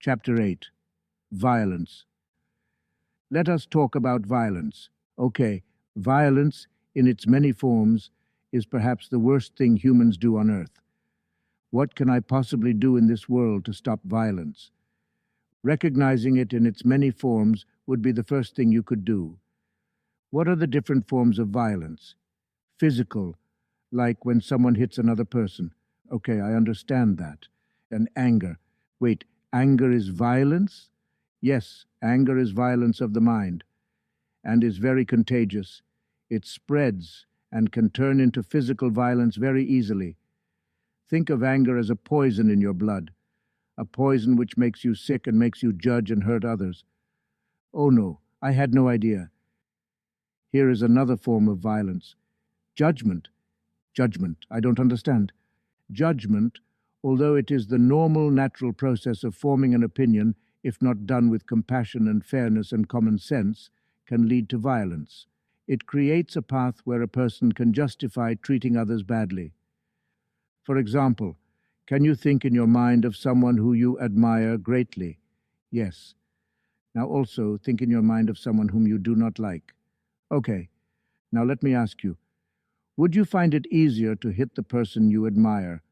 Chapter 8. Violence. Let us talk about violence. Okay, violence, in its many forms, is perhaps the worst thing humans do on earth. What can I possibly do in this world to stop violence? Recognizing it in its many forms would be the first thing you could do. What are the different forms of violence? Physical, like when someone hits another person. Okay, I understand that. And anger. Wait, anger is violence? Yes, anger is violence of the mind, and is very contagious. It spreads and can turn into physical violence very easily. Think of anger as a poison in your blood, a poison which makes you sick and makes you judge and hurt others. Oh no, I had no idea. Here is another form of violence. Judgment. Judgment, I don't understand. Judgment, although it is the normal, natural process of forming an opinion, if not done with compassion and fairness and common sense, can lead to violence. It creates a path where a person can justify treating others badly. For example, can you think in your mind of someone who you admire greatly? Yes. Now also think in your mind of someone whom you do not like. Okay. Now let me ask you, would you find it easier to hit the person you admire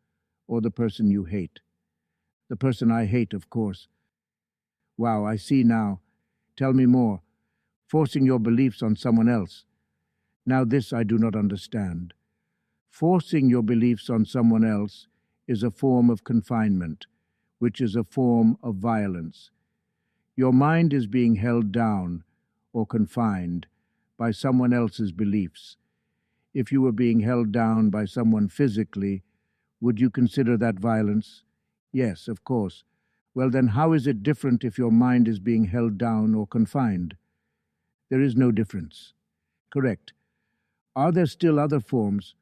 or the person you hate? The person I hate, of course. Wow, I see now. Tell me more. Forcing your beliefs on someone else. Now this I do not understand. Forcing your beliefs on someone else is a form of confinement, which is a form of violence. Your mind is being held down or confined by someone else's beliefs. If you were being held down by someone physically, would you consider that violence? Yes, of course. Well, then how is it different if your mind is being held down or confined? There is no difference. Correct. Are there still other forms?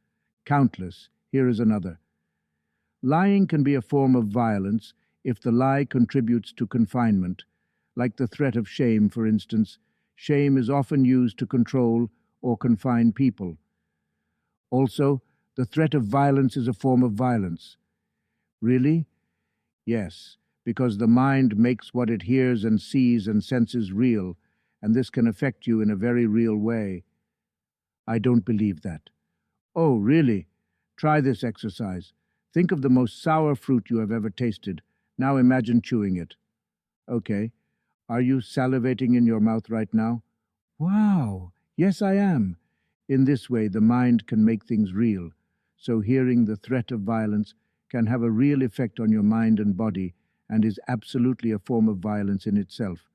Countless. Here is another. Lying can be a form of violence if the lie contributes to confinement, like the threat of shame, for instance. Shame is often used to control or confine people. Also, the threat of violence is a form of violence. Really? Yes, because the mind makes what it hears and sees and senses real, and this can affect you in a very real way. I don't believe that. Oh, really? Try this exercise. Think of the most sour fruit you have ever tasted. Now imagine chewing it. Okay. Are you salivating in your mouth right now? Wow! Yes, I am. In this way, the mind can make things real. So hearing the threat of violence can have a real effect on your mind and body, and is absolutely a form of violence in itself.